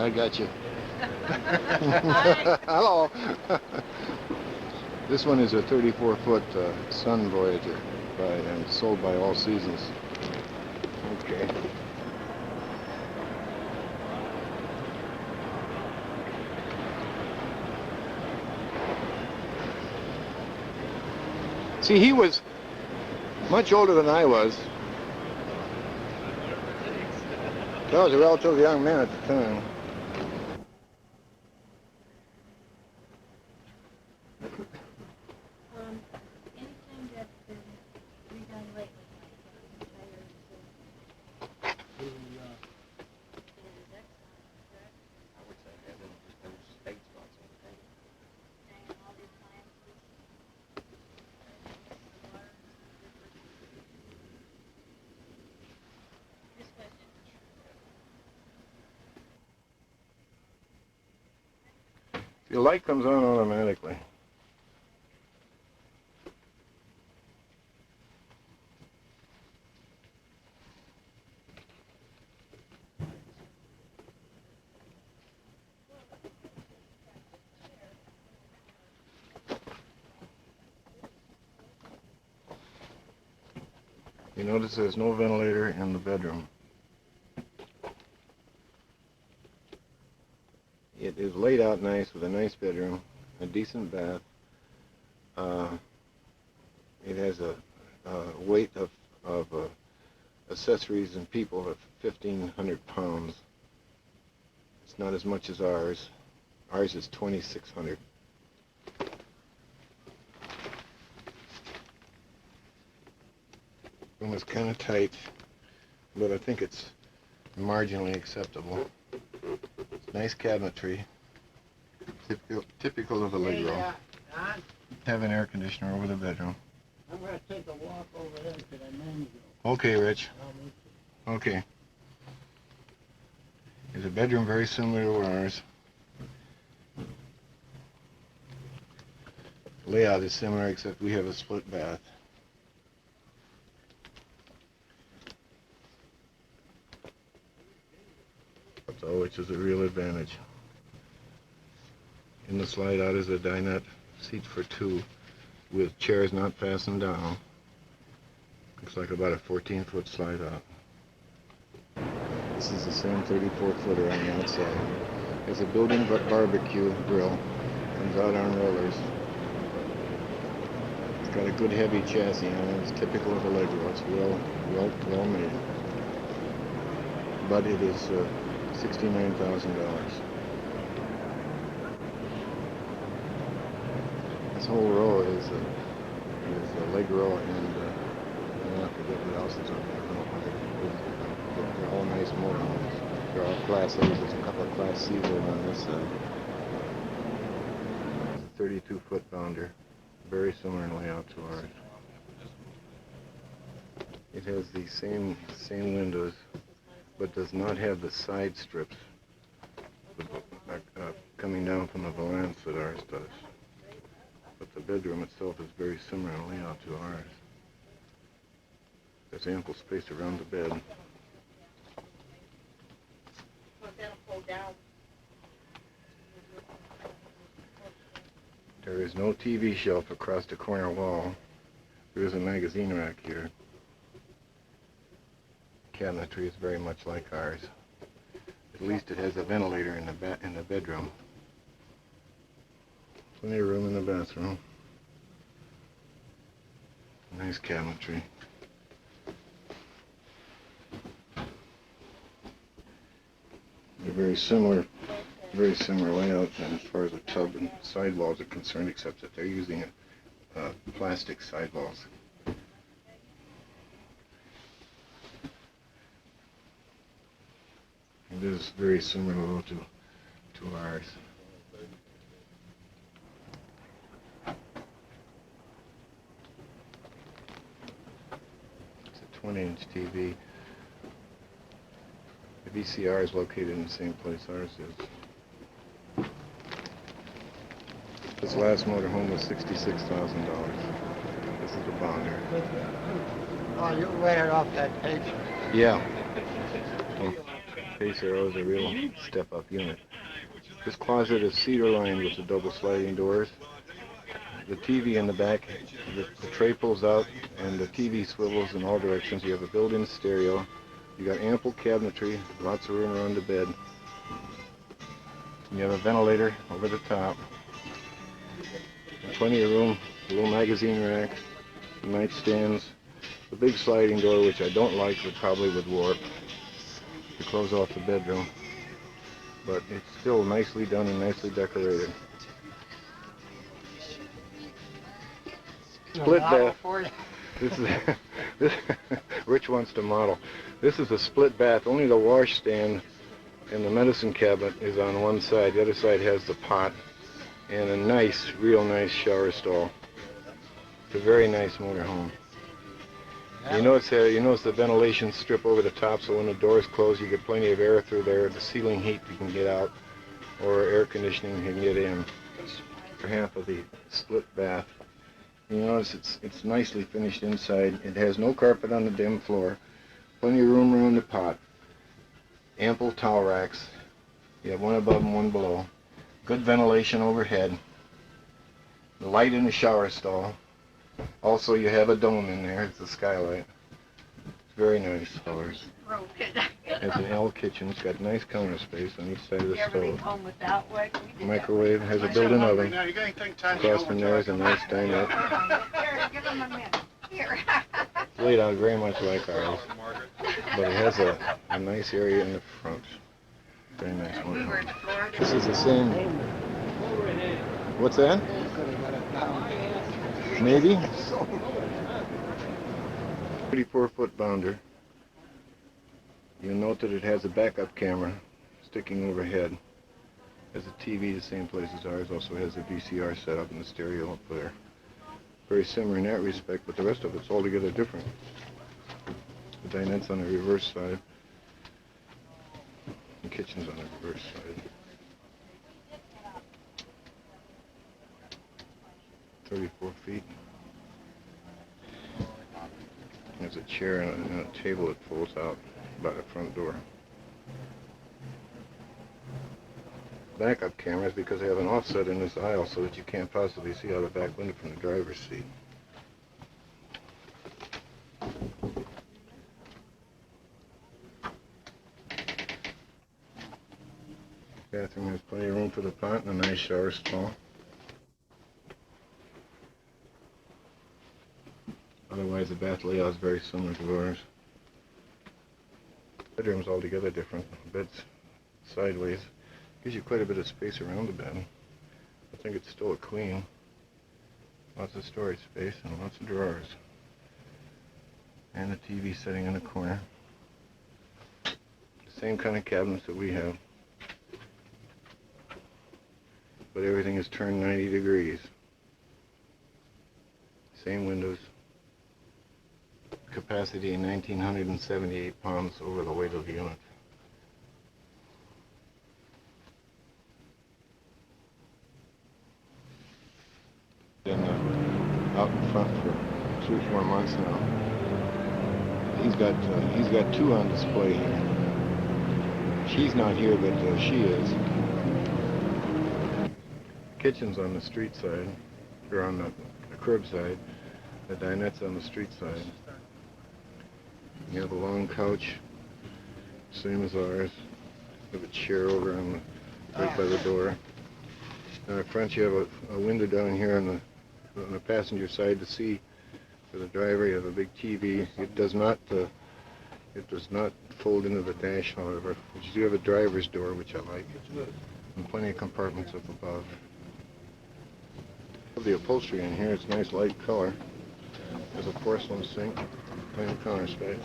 I got you. Hello. This one is a 34-foot Sun Voyager and sold by All Seasons. Okay. See, he was much older than I was. I was a relatively young man at the time. Anything that's been redone lately, like tires and is excellent, correct? I would say it hasn't just been spade spots on the tank. And all the appliances, the water, this question. The light comes on automatically. You notice there's no ventilator in the bedroom. It is laid out nice with a nice bedroom, a decent bath. It has a weight of accessories and people of 1,500 pounds. It's not as much as ours. Ours is 2,600. Room is kind of tight, but I think it's marginally acceptable. It's nice cabinetry, typical of a Allegro. Have an air conditioner over the bedroom. I'm going to take a walk over there to the menu. Okay, Rich. Okay. Is a bedroom very similar to ours. Layout is similar, except we have a split bath. So, which is a real advantage. In the slide out is a dinette seat for two with chairs not fastened down. Looks like about a 14-foot slide out. This is the same 34-footer on the outside. It's a built-in barbecue grill. Comes out on rollers. It's got a good heavy chassis on it. It's typical of Allegro. It's well made. But it is $69,000. This whole row is Allegro and I forget what else is on there. They're all nice motorhomes. They're all Class A's. There's a couple of Class C's over on this side. It's a 32-foot bounder, very similar in layout to ours. It has the same windows, but does not have the side strips coming down from the valance that ours does. But the bedroom itself is very similar in layout to ours. There's ample space around the bed. There is no TV shelf across the corner wall. There is a magazine rack here. Cabinetry is very much like ours. At least it has a ventilator in the bedroom. Plenty of room in the bathroom. Nice cabinetry. They're very similar layout as far as the tub and sidewalls are concerned, except that they're using plastic sidewalls. It is very similar to ours. It's a 20-inch TV. The VCR is located in the same place ours is. This last motorhome was $66,000. This is a bounder. Oh, you read it off that page? Yeah. face arrow is a real step-up unit. This closet is cedar lined with the double sliding doors. The TV in the back, the tray pulls out and the TV swivels in all directions. You have a built-in stereo. You got ample cabinetry, lots of room around the bed. You have a ventilator over the top. And plenty of room, a little magazine rack, nightstands. The big sliding door, which I don't like, but probably would warp to close off the bedroom. But it's still nicely done and nicely decorated. Split bath. This is this, Rich wants to model. This is a split bath. Only the wash stand and the medicine cabinet is on one side. The other side has the pot and a nice, real nice shower stall. It's a very nice motorhome. You notice the ventilation strip over the top, so when the doors close, you get plenty of air through there. The ceiling heat you can get out, or air conditioning you can get in. For half of the split bath. You notice it's nicely finished inside. It has no carpet on the dim floor. Plenty of room around the pot. Ample towel racks. You have one above and one below. Good ventilation overhead. The light in the shower stall. Also, you have a dome in there. It's a skylight. It's very nice colors. It's an L kitchen. It's got nice counter space on each side of the stove. Microwave has a built-in oven. Across from there is a nice dinette. It's laid out very much like ours, but it has a nice area in the front. Very nice one. This is the same. What's that? Maybe. 34-foot bounder. You'll note that it has a backup camera sticking overhead. Has a TV the same place as ours. Also has a VCR setup and the stereo up there. Very similar in that respect, but the rest of it's altogether different. The dinette's on the reverse side. The kitchen's on the reverse side. 34 feet. There's a chair and a table that folds out by the front door. Backup cameras because they have an offset in this aisle so that you can't possibly see out the back window from the driver's seat. Bathroom has plenty of room for the pot and a nice shower stall. Otherwise, the bath layout is very similar to ours. Bedroom's altogether different. Bed's sideways. Gives you quite a bit of space around the bed. I think it's still a queen. Lots of storage space and lots of drawers. And the TV sitting in the corner. The same kind of cabinets that we have. But everything is turned 90 degrees. Same windows. Capacity 1,978 pounds over the weight of the unit. Been out in front for 3 or 4 months now. He's got 2 on display here. She's not here, but she is. Kitchen's on the street side, or on the curb side. The dinette's on the street side. You have a long couch, same as ours. You have a chair over on right by the door. In the front, you have a window down here on the passenger side to see. For the driver, you have a big TV. It does not fold into the dash, however. You do have a driver's door, which I like, and plenty of compartments up above. The upholstery in here, it's nice light color. There's a porcelain sink, plenty of counter space.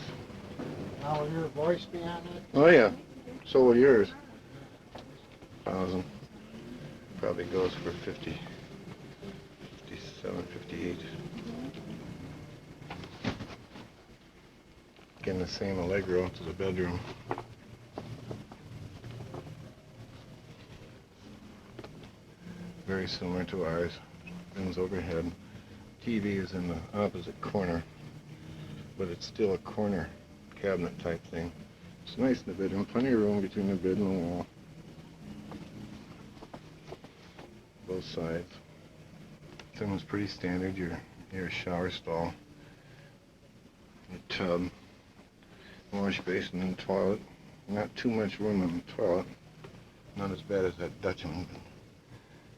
Now will your voice be on it? Oh yeah, so will yours. 1,000. Probably goes for 50, 57, 58. Again, the same Allegro to the bedroom. Very similar to ours. Bins overhead. TV is in the opposite corner, but it's still a corner cabinet type thing. It's nice in the bedroom, plenty of room between the bed and the wall. Both sides. This one's pretty standard, your shower stall, your tub, wash basin and toilet. Not too much room in the toilet. Not as bad as that Dutch one, but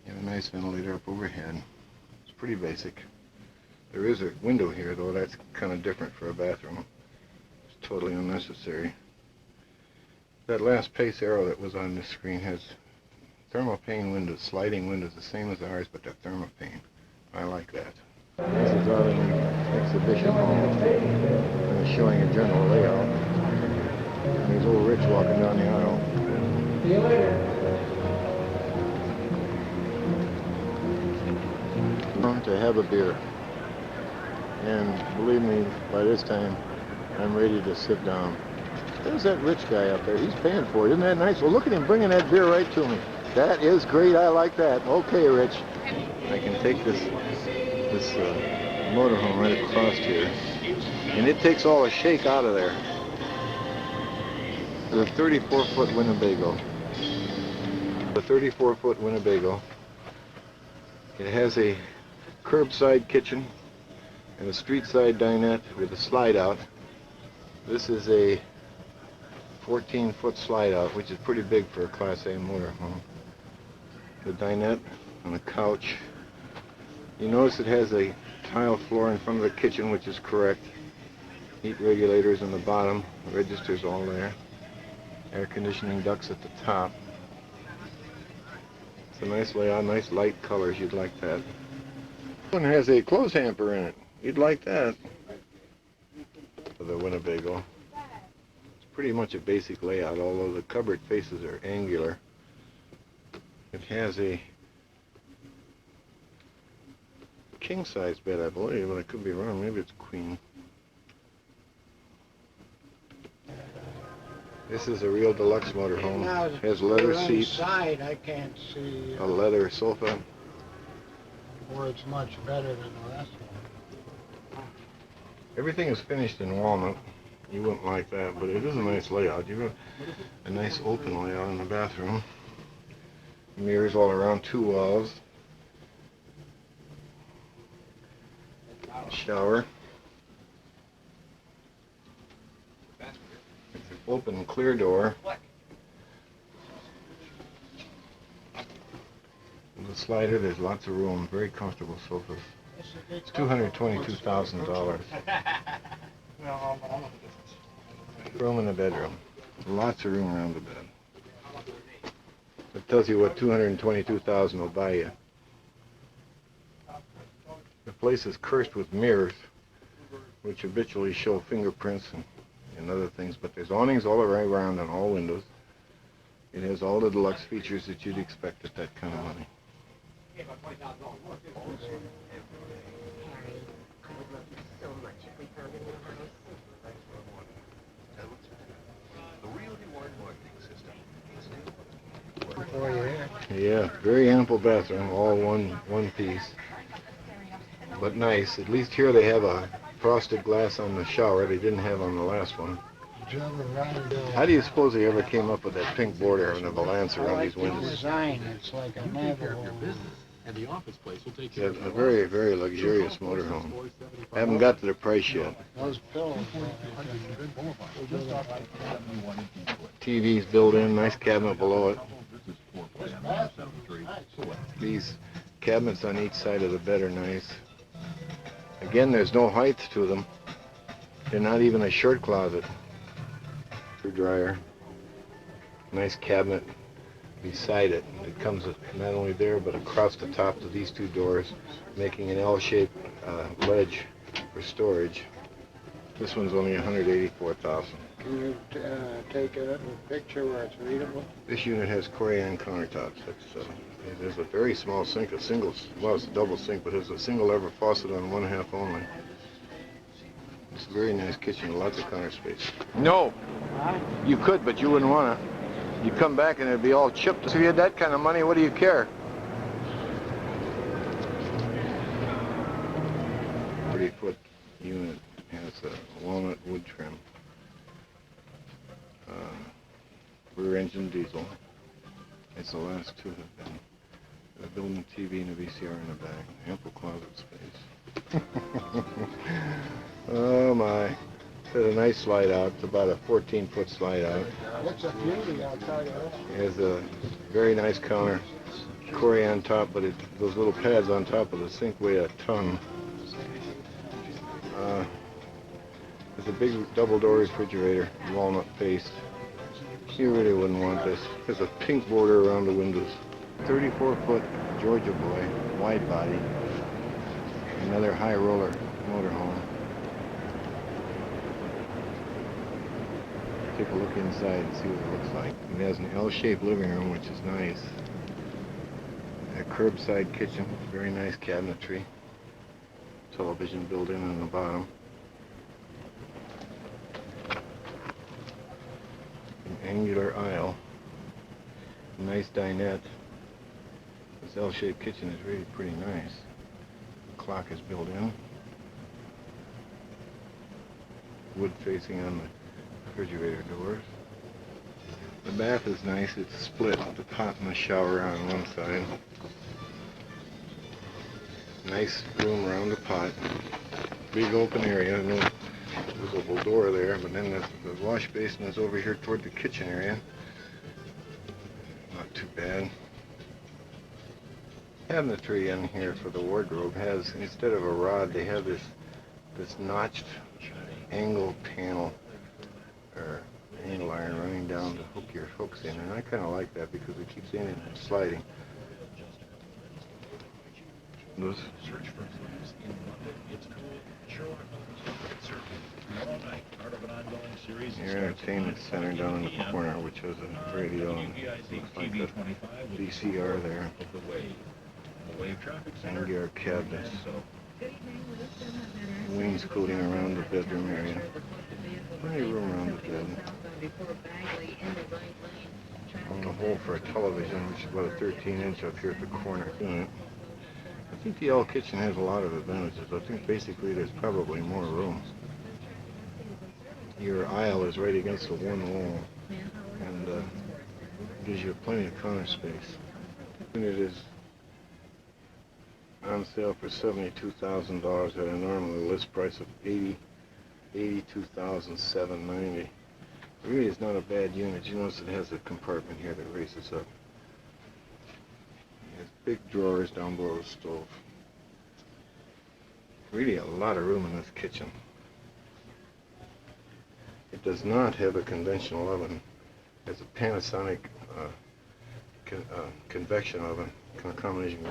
you have a nice ventilator up overhead. It's pretty basic. There is a window here, though. That's kind of different for a bathroom. It's totally unnecessary. That last pace arrow that was on this screen has thermopane windows, sliding windows, the same as ours, but they're thermopane. I like that. This is out in the exhibition hall. I'm showing a general layout. And there's old Rich walking down the aisle. See you later. To have a beer. And believe me, by this time, I'm ready to sit down. There's that rich guy up there. He's paying for it. Isn't that nice? Well, look at him bringing that beer right to me. That is great. I like that. Okay, Rich. I can take this motorhome right across here, and it takes all the shake out of there. The 34-foot Winnebago. The 34-foot Winnebago. It has a curbside kitchen and a street-side dinette with a slide-out. This is a 14-foot slide-out, which is pretty big for a Class A motorhome. The dinette on a couch. You notice it has a tile floor in front of the kitchen, which is correct. Heat regulators on the bottom, registers all there. Air conditioning ducts at the top. It's a nice layout, nice light colors. You'd like that. This one has a clothes hamper in it. You'd like that. For the Winnebago. It's pretty much a basic layout, although the cupboard faces are angular. It has a king-size bed, I believe, but I could be wrong. Maybe it's queen. This is a real deluxe motorhome. Now, Has leather you're seats, inside, I can't see a leather sofa. where it's much better than the rest of Everything is finished in walnut. You wouldn't like that, but it is a nice layout. You have a nice open layout in the bathroom. Mirrors all around, 2 walls. Shower. It's an open, clear door. The slider, there's lots of room, very comfortable sofas. It's $222,000. Room in the bedroom. Lots of room around the bed. That tells you what $222,000 will buy you. The place is cursed with mirrors, which habitually show fingerprints and other things, but there's awnings all around on all windows. It has all the deluxe features that you'd expect at that kind of money. Before you're here. Yeah, very ample bathroom, all one piece. But nice. At least here they have a frosted glass on the shower they didn't have on the last one. Did you ever run How do you suppose they ever came up with that pink border and the valance I around like these the windows? design, it's like a naval. And the office place will take Yeah, care of a very, very luxurious motorhome. I haven't got to the price yet. Those pillows. TV's built in, nice cabinet below it. These cabinets on each side of the bed are nice. Again, there's no height to them. They're not even a shirt closet. Dryer. Nice cabinet beside it. It comes not only there, but across the top of these 2 doors, making an L-shaped ledge for storage. This one's only $184,000. Can you take a picture where it's readable? This unit has Corian countertops. There's a very small sink, it's a double sink, but there's a single lever faucet on 1/2 only. It's a very nice kitchen, lots of counter space. No, Huh? you could, but you wouldn't want to. You come back and it'd be all chipped. So if you had that kind of money, what do you care? 30-foot unit has a walnut wood trim. rear engine diesel. It's the last two have been. They're building a TV and a VCR in the back. Ample closet space. Oh my. It's got a nice slide out. It's about a 14-foot slide out. It's a beauty, I'll tell you that. It has a very nice counter. Quarry on top, but those little pads on top of the sink weigh a ton. It's a big double-door refrigerator, walnut faced. You really wouldn't want this. There's a pink border around the windows. 34-foot Georgia Boy, wide body. Another high roller motorhome. Take a look inside and see what it looks like. It has an L-shaped living room, which is nice. A curbside kitchen, very nice cabinetry. Television built in on the bottom. An angular aisle. Nice dinette. This L-shaped kitchen is really pretty nice. The clock is built in. Wood facing on the refrigerator doors. The bath is nice. It's split. The pot and the shower are on one side. Nice room around the pot. Big open area. No visible door there. But then the wash basin is over here toward the kitchen area. Not too bad. Cabinetry in here for the wardrobe has, instead of a rod, they have this notched angle panel or angle iron running down to hook your hooks in, and I kind of like that because it keeps anything from sliding. Those Search for clues in London. It's cool. Sherlock Holmes. Certainly. All night. Part of an ongoing series. your entertainment center down in the corner, which has a radio and looks like a VCR there. The wave traffic center. And your cabinets. Wainscoting around the bedroom area. Plenty of room around the bed. On the hole for a television, which is about a 13-inch up here at the corner. I think the L kitchen has a lot of advantages. I think basically there's probably more room. Your aisle is right against the one wall and gives you plenty of counter space. And it is on sale for $72,000 at a normal list price of $82,790. It really is not a bad unit. You notice it has a compartment here that raises up. It has big drawers down below the stove. Really a lot of room in this kitchen. It does not have a conventional oven. It has a Panasonic convection oven, combination.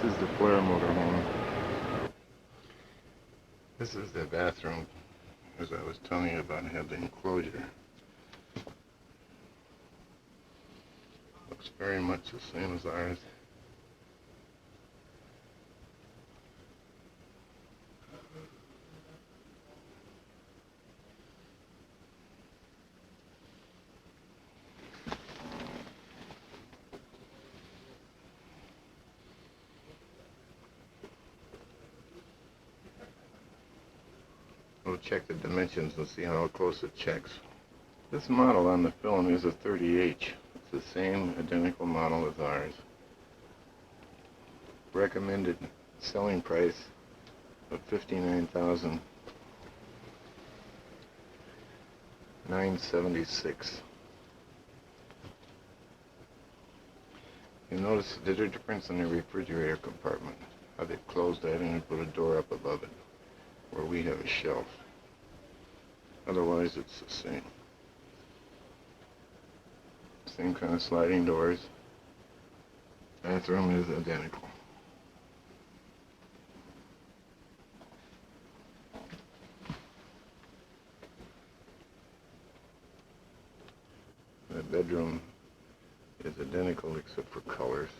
This is the Flare motorhome. This is the bathroom, as I was telling you about. It had the enclosure. Looks very much the same as ours. We'll check the dimensions and see how close it checks. This model on the film is a 30H. It's the same identical model as ours. Recommended selling price of $59,976. You notice the difference in the refrigerator compartment. how they closed that in and put a door up above it, where we have a shelf. Otherwise, it's the same. Same kind of sliding doors. Bathroom is identical. The bedroom is identical except for colors.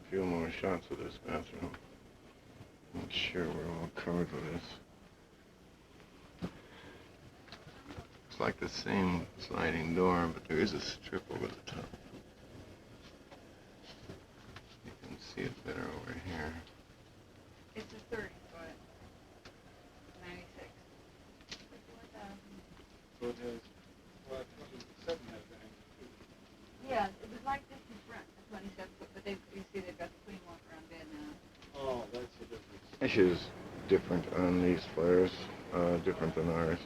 A few more shots of this bathroom. Not sure we're all covered with this. It's like the same sliding door, but there is a strip over the top. You can see it better over here. It's a 30-foot, 96. So it has, well, 27 has that. Yeah, it was like this in front, a 27-foot, but you see they've got the clean walk around bed now. Oh, that's the difference. Mesh is different on these flares, different than ours.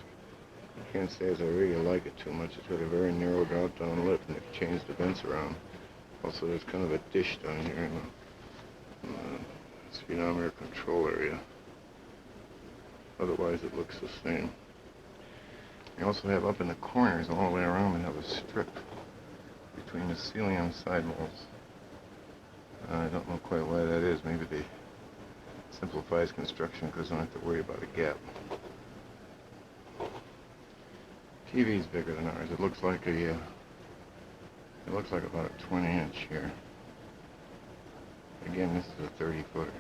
I can't say as I really like it too much. It's got a very narrow drop down lip, and they've changed the vents around. Also, there's kind of a dish down here in the speedometer control area. Otherwise, it looks the same. You also have up in the corners all the way around, they have a strip between the ceiling and side walls. I don't know quite why that is. Maybe they simplifies construction because I don't have to worry about a gap. TV's bigger than ours. It looks like about a 20-inch here. Again, this is a 30-footer.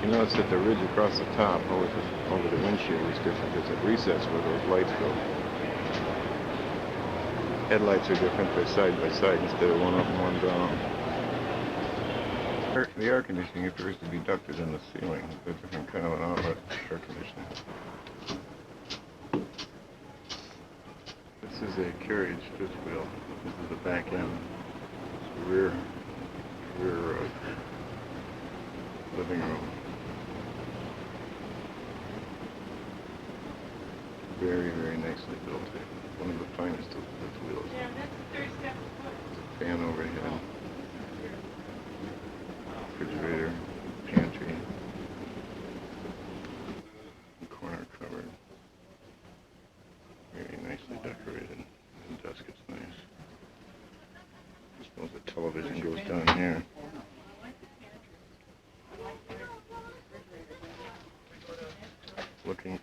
You notice that the ridge across the top over the windshield is different. There's a recess where those lights go. Headlights are different. They're side by side instead of one up and one down. The air conditioning appears to be ducted in the ceiling. It's a different kind of an outlet air conditioning. This is a carriage fifth wheel. This is the back end. Rear living room. Very, very nicely built. One of the finest of fifth wheels. Yeah, that's 37-foot. Fan overhead. Refrigerator, pantry, corner cupboard. Very nicely decorated. The desk is nice. I suppose the television goes down here. Looking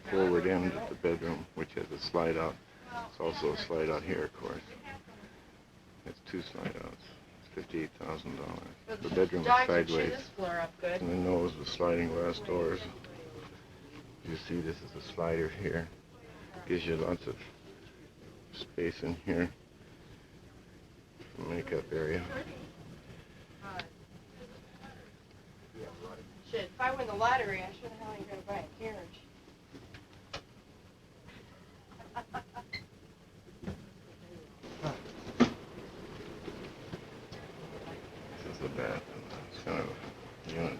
forward in at the bedroom, which has a slide out. It's also a slide out here, of course. It's two slide outs. $58,000. The bedroom is sideways, and the nose with sliding glass doors. You see, this is a slider here. Gives you lots of space in here for makeup area. Shit, if I win the lottery, I sure the hell ain't gonna buy a carriage. This is the bath. It's kind of a unit.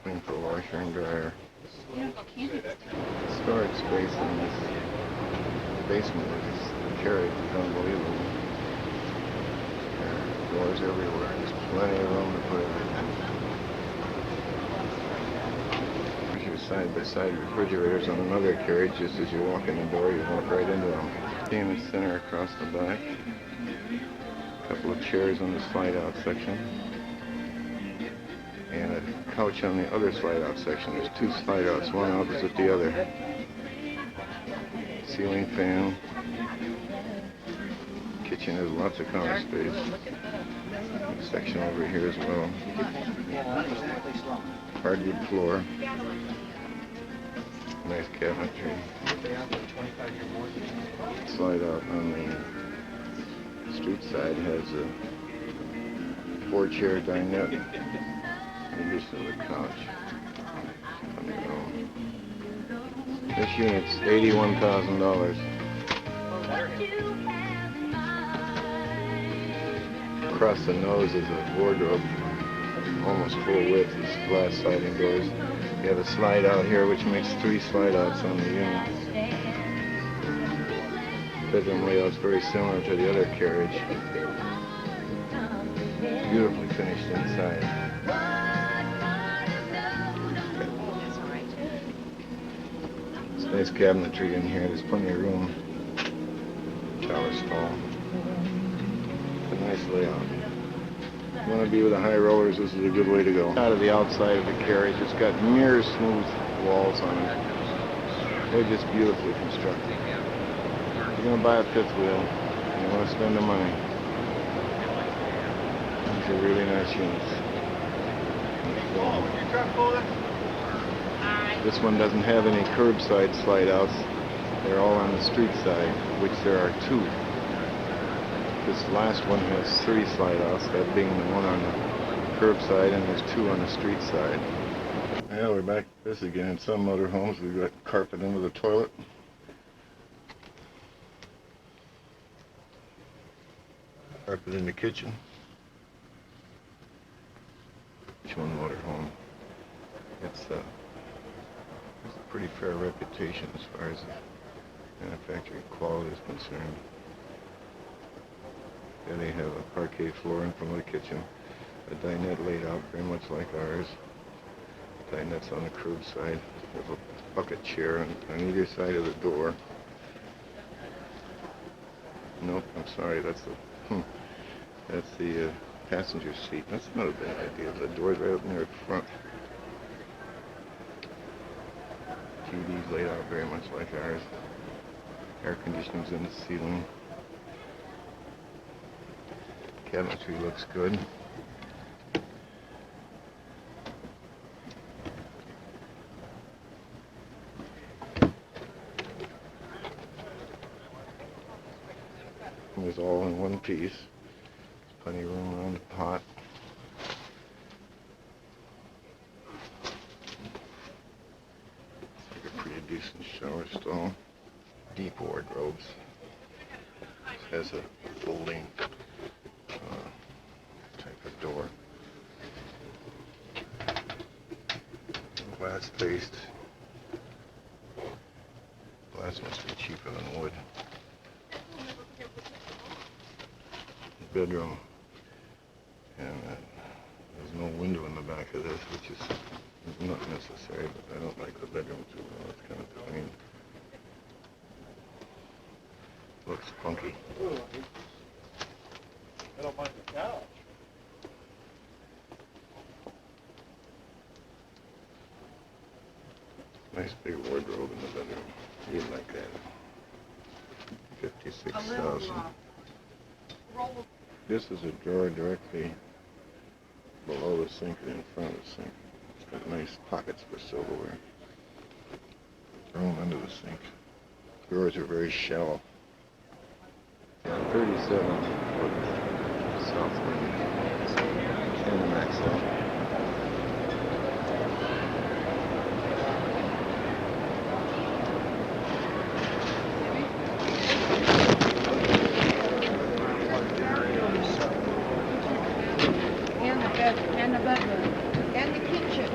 Thing for washer and dryer. Storage space in this basement of this carriage is unbelievable. There are doors everywhere. There's plenty of room to put everything. There's side-by-side refrigerators on another carriage. Just as you walk in the door, you walk right into them. In the center across the back. A couple of chairs on the slide-out section. And a couch on the other slide-out section. There's two slide-outs, one opposite the other. Ceiling fan. Kitchen has lots of counter space. Section over here as well. Hardwood floor. Nice cabinetry. Slide out on the street side has a 4-chair dinette in addition to the couch. This unit's $81,000. Across the nose is a wardrobe, almost full width. These glass sliding doors You have a slide out here, which makes 3 slide outs on the unit. Bedroom layout's very similar to the other carriage. Beautifully finished inside. It's nice cabinetry in here. There's plenty of room. Shower stall. It's a nice layout. If you want to be with the high rollers, this is a good way to go. Out of the outside of the carriage, it's got mirror smooth walls on it. They're just beautifully constructed. If you're going to buy a fifth wheel, you want to spend the money. These are really nice units. This one doesn't have any curbside slide outs. They're all on the street side, which there are 2. This last one has 3 slide outs, that being the one on the curbside, and there's 2 on the street side. Yeah, we're back to this again. In some motorhomes, we've got carpet under the toilet. Carpet in the kitchen. Each one motorhome. It's a pretty fair reputation as far as the manufacturing quality is concerned. There they have a parquet floor in front of the kitchen. A dinette laid out very much like ours. The dinette's on the curbside. There's a bucket chair on either side of the door. Nope, I'm sorry, that's the passenger seat. That's not a bad idea. The door's right up near the front. TV's laid out very much like ours. Air conditioning's in the ceiling. Cabinetry looks good. It was all in one piece. There's plenty of room around the pot. It's like a pretty decent shower stall. Deep wardrobes. This has a folding type of door. Glass faced. Glass must be cheaper than wood. Bedroom, and there's no window in the back of this, which is not necessary, but I don't like the bedroom too well. It's kind of plain. Looks funky. I don't mind the couch. Nice big wardrobe in the bedroom. You'd like that. 56,000. This is a drawer directly below the sink and in front of the sink. It's got nice pockets for silverware. Room under the sink. Drawers are very shallow. 37-foot Southwind Tandem axle. And the bedroom. And the kitchen.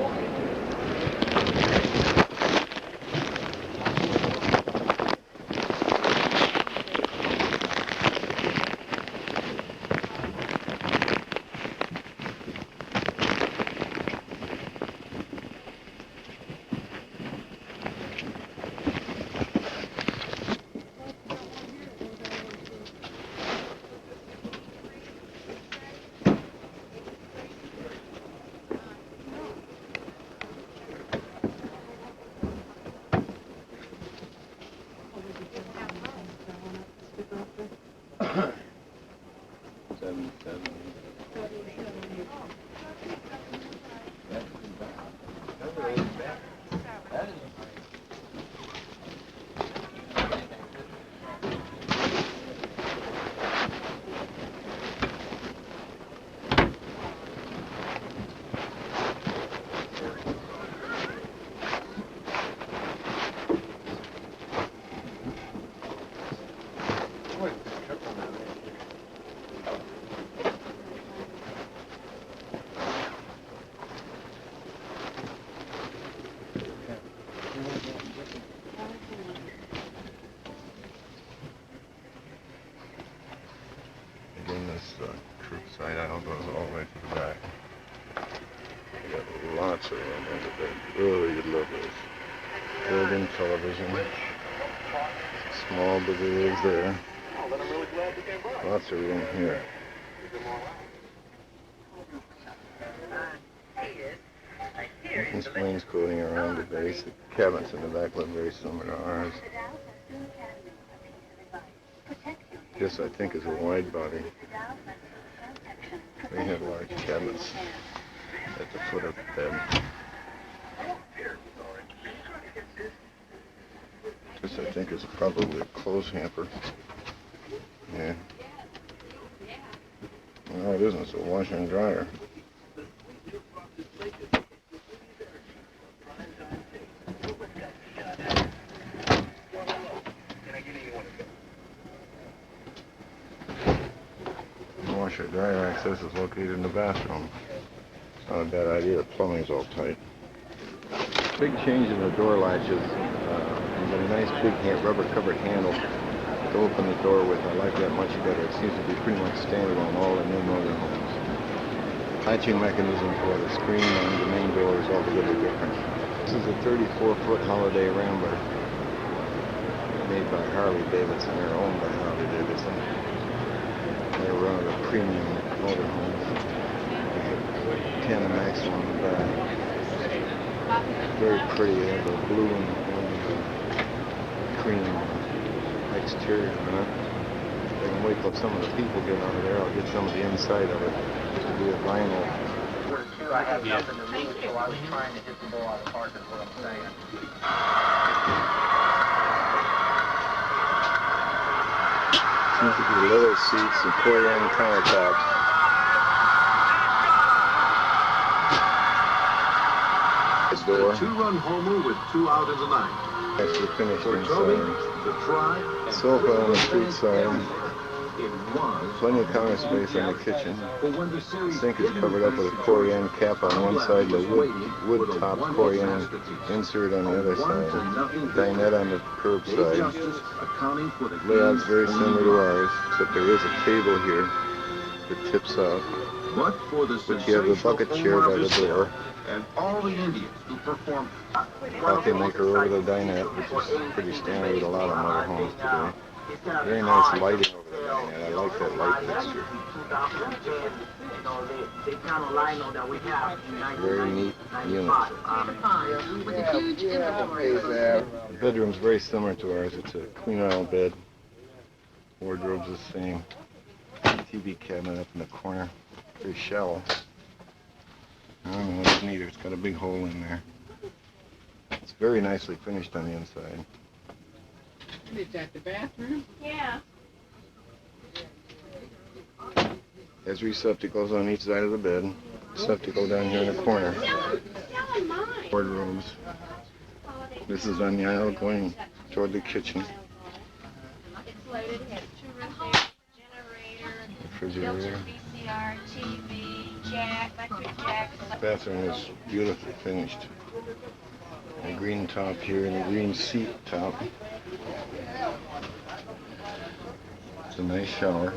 This troop side aisle goes all the way to the back. You got lots of room under there. Really, you'd love this. Built-in television. Small, but it is there. Lots of room here. This wainscoting around the base. The cabinets in the back look very similar to ours. This, I think, is a wide body. They have large cabinets at the foot of the bed. This, I think, is probably a clothes hamper. Yeah. No, it isn't. It's a washer and dryer. Washer dryer access is located in the bathroom. It's not a bad idea. The plumbing's all tight. Big change in the door latches. You've got a nice big rubber covered handle to open the door with. I like that much better. It seems to be pretty much standard on all the new motorhomes. Latching mechanism for the screen on the main door is altogether different. This is a 34-foot Holiday Rambler made by Harley Davidson, or owned by Harley Davidson. They're one of the premium motorhomes. They have 10 max on the back. Very pretty. They have a blue and cream exterior on it. I can wait till some of the people get out of there. I'll get some of the inside of it. This will be a vinyl. I have nothing to lose, so I was trying to hit the ball out of the park is what I'm saying. Seems to be leather seats and corian countertops. Door. Two-run homer with 2 out in the ninth. Nicely finished For Toby, inside. the try. Sofa on the street side. It was. Plenty of counter space in the kitchen. But when the series Sink is covered up with a corian cap on one side, the wood top corian insert on the other side. Dinette on the curb side. Layout's very similar to ours, except there is a table here that tips out. But you have the bucket chair by the door. And all the Indians who performed Coffee maker over the dinette, which is pretty standard with a lot of motorhomes today. Very nice lighting over the dinette. I like that light fixture. Very neat unit. The bedroom's very similar to ours. It's a queen aisle bed. Wardrobe's the same. TV cabinet up in the corner. Very shallow. I don't know what's neater. It's got a big hole in there. It's very nicely finished on the inside. Is that the bathroom? Yeah. There's receptacles on each side of the bed. Receptacle down here in the corner. Wardrobes. This is on the aisle going toward the kitchen. It's loaded. It has 2 rooms there. Generator, Refrigerator. VCR, TV, jack, electric jack. Bathroom is beautifully finished. A green top here and a green seat top. It's a nice shower.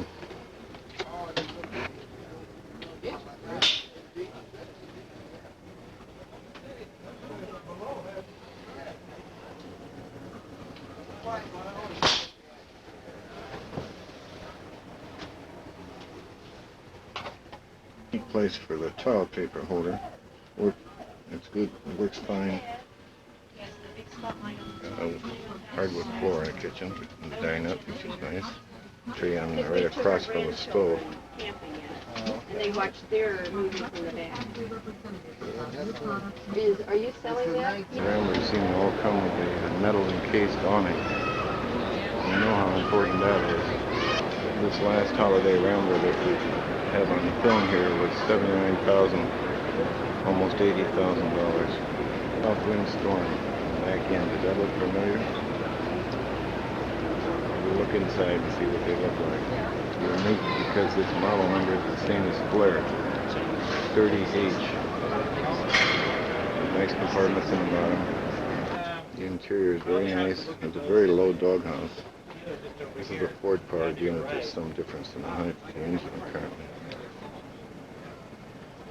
Place for the toilet paper holder. It's good. It works fine. Hardwood floor in the kitchen, and the dinette, which is nice. Tree on right across from the stove. And they watch their movie from the back. Are you selling that? The Ramblers seem to all come with a metal encased awning. You know how important that is. This last Holiday Rambler that we have on the film here was $79,000, almost $80,000. Southwind Storm, back end. Does that look familiar? We'll look inside and see what they look like. They're unique because this model number is the same as Flair, 30H. Nice compartments in the bottom. The interior is very nice. It's a very low doghouse. This is a Ford powered unit. There's some difference in the height of the engine currently.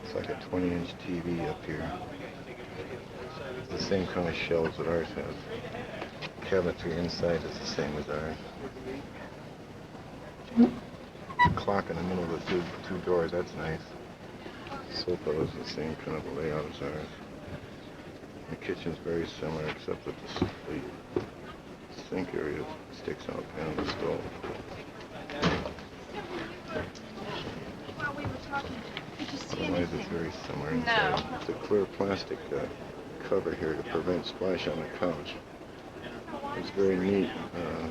It's like a 20-inch TV up here. It's the same kind of shelves that ours has. Cabinetry inside is the same as ours. Clock in the middle of the two doors, that's nice. Sofa is the same kind of layout as ours. The kitchen's very similar, except that the sink area sticks out behind the stove. While we were talking, did you see Otherwise, it's anything? very similar inside. No. It's a clear plastic cover here to prevent splash on the couch. It's very neat.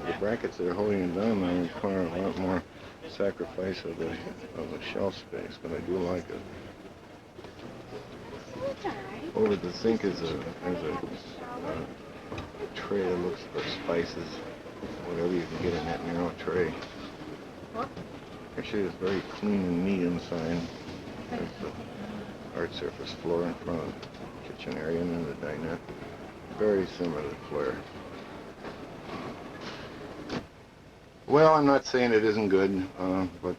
The brackets that are holding it down now require a lot more sacrifice of the shelf space, but I do like it. Over the sink is a tray that looks for spices, whatever you can get in that narrow tray. Actually, it's very clean and neat inside. There's the hard surface floor in front of the kitchen area and then the dinette. Very similar to Flair. Well, I'm not saying it isn't good, but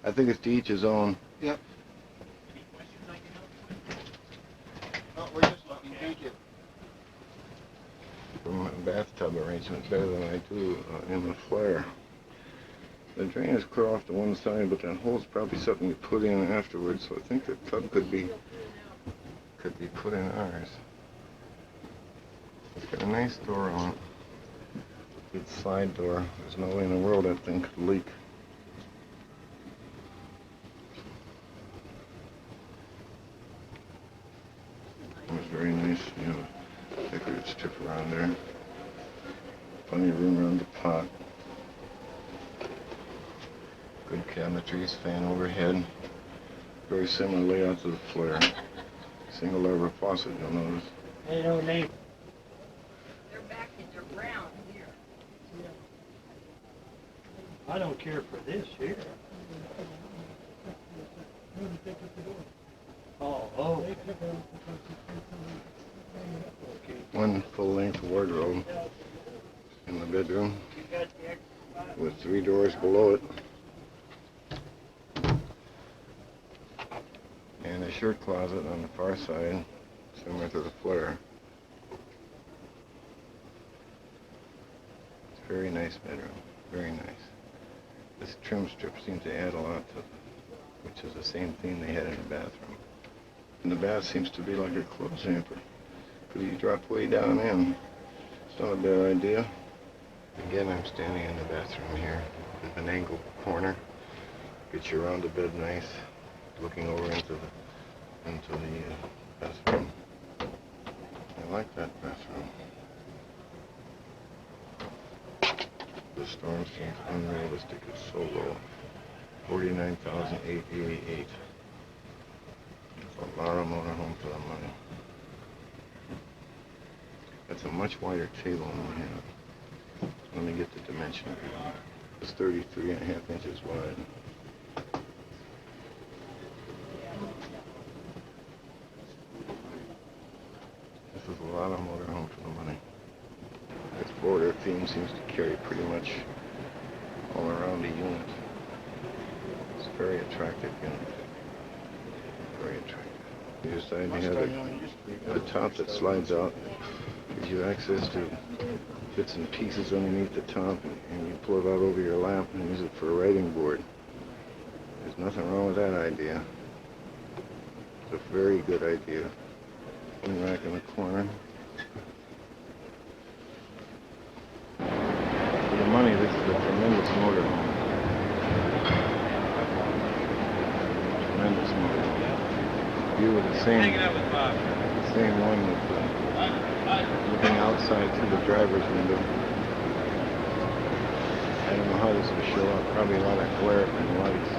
I think it's to each his own. Yep. No, we're just looking. Thank you. From a bathtub arrangement better than I do in the Flair. The drain is clear off to one side, but that hole's probably something you put in afterwards, so I think the tub could be put in ours. It's got a nice door on it. It's a slide door. There's no way in the world that thing could leak. It was very nice, you know, decorative strip around there. Plenty of room around the pot. Good cabinetries, fan overhead. Very similar layout to the Flair. Single lever faucet, you'll notice. Hey, no name. They're back in their round here. I don't care for this here. Oh. Okay. One full-length wardrobe in the bedroom with 3 doors below it. And a shirt closet on the far side, similar to the Flair. It's a very nice bedroom, very nice. This trim strip seems to add a lot to it, which is the same theme they had in the bathroom. And the bath seems to be like a clothes hamper, because you drop way down in. It's not a bad idea. Again, I'm standing in the bathroom here, with an angled corner. Gets you around the bed nice, looking over into the bathroom. I like that bathroom. The storm seems unrealistic. It's so low. $49,888. It's a lot of motorhome for the money. That's a much wider table than we have. Let me get the dimension of it. It's 33.5 inches wide. This is a lot of motorhome for the money. This border theme seems to carry pretty much all around the unit. It's a very attractive unit. Very attractive. You decide to have a top that slides out. Gives you access to bits and pieces underneath the top, and you pull it out over your lap and use it for a writing board. There's nothing wrong with that idea. It's a very good idea. One rack in the corner. For the money, this is a tremendous motorhome. Tremendous motorhome. You were the same one with looking outside through the driver's window. I don't know how this will show up. Probably a lot of glare from the lights.